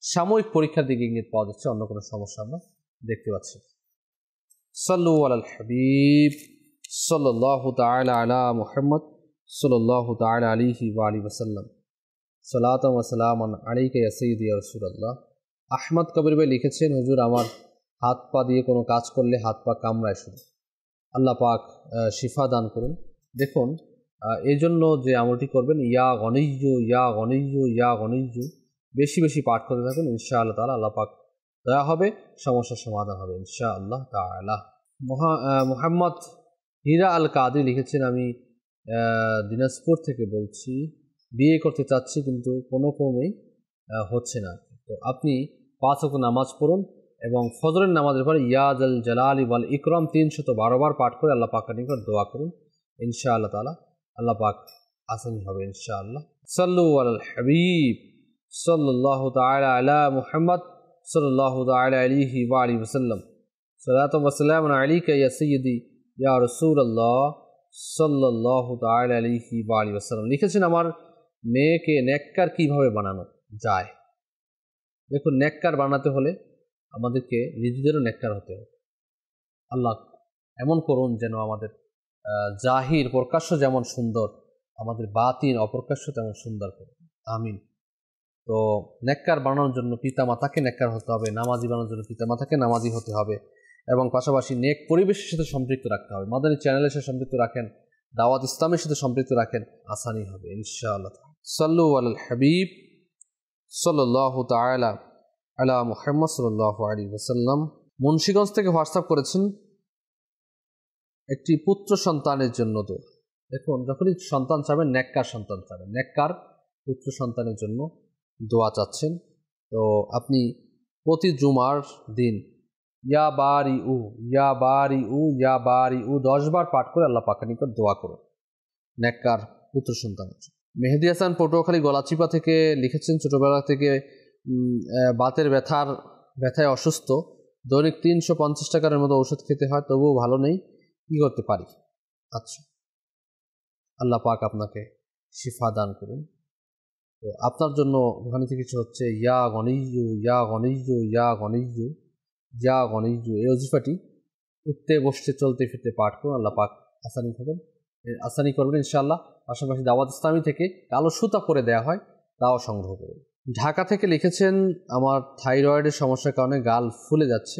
সাময়িক পরীক্ষার দিকে ইঙ্গিত পাওয়া যাচ্ছে, অন্য কোনো সমস্যা আমরা দেখতে পাচ্ছি। সাল্লু আলাল হাবিব সাল্লাল্লাহু তাআলা আলা মুহাম্মদ সাল্লাল্লাহু তাআলা আলাইহি ওয়া আলিহি ওয়াসাল্লাম। সালাতাম ওয়া সালামান আলাইকা ইয়া সাইয়্যিদি ইয়া রাসূলুল্লাহ। আহমদ কবির ভাই লিখেছেন, হুজুর আমার হাত পা দিয়ে কোনো কাজ করলে হাত পা কামড়ায় শুধু, আল্লাহ পাক শিফা দান করুন। দেখুন, এই জন্য যে আমলটি করবেন, ইয়া গনিয়্যু ইয়া গনিয়্যু ইয়া গনিয়্যু, বেশি বেশি পাঠ করতে থাকুন, ইনশাআল্লাহ তাআলা আল্লাহ পাক দয়া হবে, সমস্যার সমাধান হবে ইনশাআল্লাহ তাআলা। মুহাম্মদ হীরা আল কাদি লিখেছেন, আমি দিনাজপুর থেকে বলছি, বিয়ে করতে চাচ্ছি কিন্তু কোনো ক্রমেই হচ্ছে না। তো আপনি 5 ওয়াক্ত নামাজ পড়ুন এবং ফজরের নামাজের পরে ইয়া জাল জালালি ওয়াল ইকরাম 312 বার পাঠ করে আল্লাহ পাকের নিকট দোয়া করুন, ইনশাআল্লাহ তাআলা আল্লাহ পাক আসানি হবে ইনশাআল্লাহ। সাল্লু আলাল হাবিব সাল্লাল্লাহু তাআলা আলা মুহাম্মদ সাল্লাল্লাহু তাআলা আলাইহি ওয়া আলিহি ওয়াসাল্লাম। সালাতু ওয়া সালামুন আলাইকা ইয়া সাইয়্যিদি ইয়া রাসূলুল্লাহ সাল্লাল্লাহু তাআলা আলাইহি ওয়া আলিহি ওয়াসাল্লাম। লিখেছেন, আমার মেয়েকে নেককার কিভাবে বানানো যায়। দেখুন, নেককার বানাতে হলে আমাদেরকে নিজেদেরও নেককার হতে হবে। আল্লাহ এমন করুন যেন আমাদের জাহির প্রকাশ্য যেমন সুন্দর, আমাদের বাতিন অপ্রকাশ্য তেমন সুন্দর করুন, আমিন। তো নেককার বানানোর জন্য পিতা মাতাকে নেককার হতে হবে, নামাজি বানানোর জন্য পিতা মাতাকে নামাজি হতে হবে, এবং পাশাপাশি নেক পরিবেশের সাথে সম্পৃক্ত রাখতে হবে। মাদানী চ্যানেলের সাথে সম্পৃক্ত রাখেন, দাওয়াত ইসলামের সাথে সম্পৃক্ত রাখেন, আসানি হবে ইনশাআল্লাহ। সাল্লু আলাল হাবিব সাল্লাল্লাহু তাআলা আলা মুহাম্মদ সাল্লাল্লাহু আলাইহি ওয়াসাল্লাম। মুন্সিগঞ্জ থেকে হোয়াটসঅ্যাপ করেছেন, একটি পুত্র সন্তানের জন্য দোয়া। দেখুন, যখনই সন্তান চাবেন, নেককার সন্তান চাবেন, নেককার পুত্র সন্তানের জন্য দোয়া চাচ্ছেন, তো আপনি প্রতি জুমার দিন ইয়া বারি উ ইয়া বারি উ ইয়া বারি উ 10 বার পাঠ করে আল্লাহ পাকের নিকট দোয়া করুন নেককার পুত্র সন্তানের জন্য। মেহেদি হাসান পটুয়াখালী গলাচিপা থেকে লিখেছেন, ছোটবেলা থেকে বাতের ব্যথায় অসুস্থ, দৈনিক 350 টাকার মতো ওষুধ খেতে হয়, তবুও ভালো নেই, কি করতে পারি? আচ্ছা, আল্লাহ পাক আপনাকে শিফা দান করুন। তো আপনার জন্য ওখানে থেকে কিছু হচ্ছে, ইয়া গনিয়্যু ইয়া গনিয়্যু ইয়া গনিয়্যু ইয়া গনিয়্যু, এই ওজিফাটি উঠতে বসতে চলতে ফিরতে পাঠ করুন, আল্লাহ পাক আসানি করবেন ইনশাআল্লাহ। পাশাপাশি দাওয়াত ইসলামী থেকে কালো সুতা পরে দেওয়া হয়, তাও সংগ্রহ করুন। ঢাকা থেকে লিখেছেন, আমার থাইরয়েডের সমস্যার কারণে গাল ফুলে যাচ্ছে,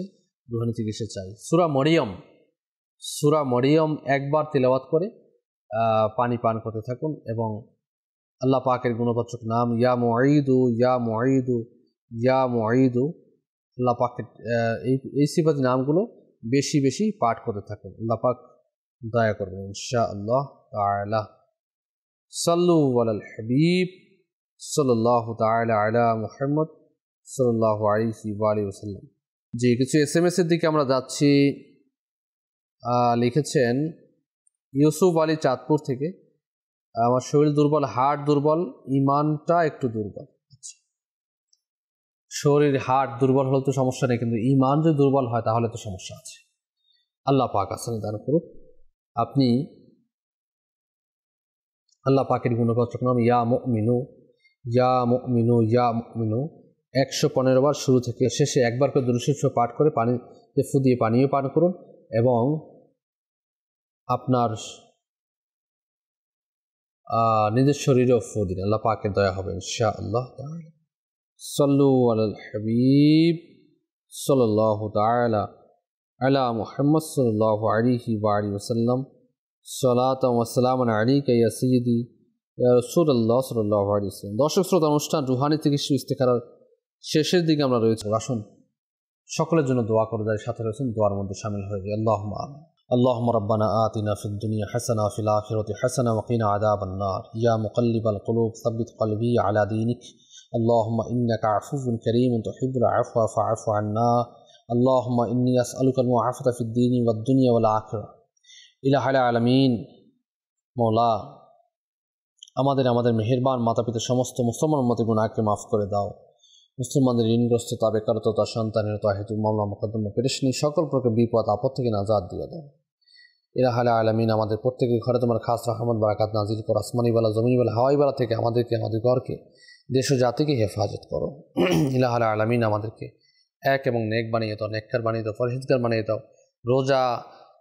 রুহানি চিকিৎসা চাই। সূরা মরিয়ম একবার তিলাওয়াত করে পানি পান করতে থাকুন, এবং আল্লাহ পাকের গুণবাচক নাম ইয়া মুঈদু ইয়া মুঈদু ইয়া মুঈদু, আল্লাহ পাকের এই সিফাতি নামগুলো বেশি বেশি পাঠ করতে থাকুন, আল্লাহ পাক দয়া করবেন ইনশাআল্লাহ তাআলা। সাল্লু আলাল হাবিব সাল্লাল্লাহু তাআলা আলা মুহাম্মদ সাল্লাল্লাহু আলাইহি ওয়া আলিহি ওয়াসাল্লাম। যে কিছু SMS এর দিকে আমরা যাচ্ছি। লিখেছেন ইউসুফ আলী চাঁদপুর থেকে, আমার শরীর দুর্বল, হার্ট দুর্বল, ইমানটা একটু দুর্বল। আচ্ছা, শরীর হার্ট দুর্বল হলে তো সমস্যা নেই, কিন্তু ইমান যদি দুর্বল হয় তাহলে তো সমস্যা আছে। আল্লাহ পাক আসানি দান করুন। আপনি আল্লাহ পাকের গুণবাচক নাম ইয়া মুমিনু ইয়া মুমিনু ইয়া মুমিনু 115 বার শুরু থেকে শেষে একবার করে দুরূদ শরীফ পাঠ করে পানিতে ফু দিয়ে পানীয় পান করুন, এবং আপনার নিজের শরীরেও ফু দিন, আল্লাহ পাকের দয়া হবে ইনশাআল্লাহ তাআলা। সাল্লু আলাল হাবিব সাল্লাল্লাহু তাআলা আলা মুহাম্মদ সাল্লাল্লাহু আলাইহি ওয়া আলিহি ওয়াসাল্লাম। সালাতাম ওয়া সালামান আলাইকা ইয়া সাইয়্যিদি ইয়া রাসূলুল্লাহ সাল্লাল্লাহু আলাইহি ওয়াসাল্লাম। দর্শক শ্রোতা, অনুষ্ঠান রুহানি চিকিৎসা ইস্তেখারার শেষের দিকে আমরা রয়েছি। আসুন সকলের জন্য দোয়া করে যাই, সাথে রয়েছেন দোয়ার মধ্যে শামিল হয়ে যাই। আল্লাহুম্মা আমিন। اللهم ربنا آتنا في الدنيا حسنة وفي الآخرة حسنة وقنا عذاب النار يا مقلب القلوب ثبت قلبي على دينك اللهم إنك عفو كريم تحب العفو فاعف عنا اللهم إني أسألك المعافاة في الدين والدنيا والآخرة إله العالمين مولا আমাদের মেহেরবান মাতা পিতা সমস্ত মুসলমান উম্মতের গুনাহকে মাফ করে দাও। মুসলমানদের ঋণগ্রস্ততা, বেকারত্বতা, সন্তানেরতা হেতু মামলা মোকদ্দমা পেরেশানি, সকল প্রকার বিপদ আপদ থেকে নাজাত দিয়ে দাও। ইলাহুল আলামিন, আমাদের প্রত্যেকের ঘরে তোমার খাস রহমত বারাকাত নাজিল করো। আসমানি বালা, জমিনি বালা, হাওয়াই বালা থেকে আমাদেরকে, আমাদের ঘরকে, দেশ ও জাতিকে হেফাজত করো। ইলাহুল আলামিন, আমাদেরকে এক এবং নেক বানিয়ে দাও, নেককার বানিয়ে দাও, পরহেজগার বানিয়ে দাও। রোজা,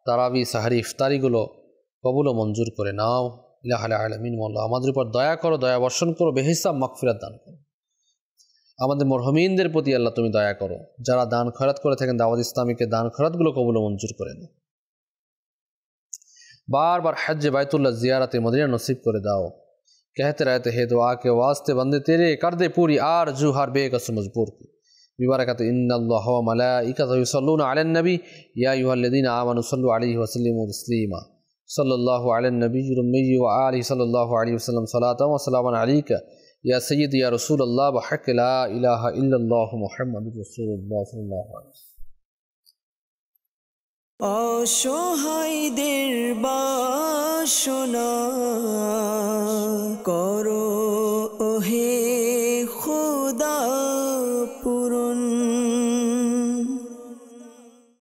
তারাবি, সাহারি, ইফতারিগুলো কবুল ও মঞ্জুর করে নাও। ইলাহুল আলামিন মোল্লা, আমাদের উপর দয়া করো, দয়া বর্ষণ করো, বেহিসাব মাগফিরাত দান করো। আমাদের মরহুমিনদের প্রতি আল্লাহ তুমি দয়া করো। যারা দান খয়রাত করে থাকেন দাওয়াত ইসলামীকে, দান খয়রাতগুলো কবুল ও মঞ্জুর করে নাও। बार-बार हज बैतुल्लाह ज़ियारत मदीना नसीब कर दाओ। कहते रहते हैं दुआ के वास्ते बंदे तेरे कर दे पूरी आरज़ू हर बेकस मजबूर की। बिबारकत इन्नल्लाह व मलाइकतहु युसल्लूना अलन नबी या अय्युहल्लज़ीना आमनू सल्लु अलैहि व सल्लिमू तस्लीमा। सल्लल्लाहु अलन नबिय्यिल उम्मी व आलिहि सल्लल्लाहु अलैहि वसल्लम सलातन व सलामन अलैका या सय्यदी या रसूलल्लाह व हक़ ला इलाहा इल्लल्लाह मुहम्मदुर रसूलुल्लाह सल्लल्लाहु अलैहि। অসহায়দের বাসনা করো ওহে খোদা পূরণ।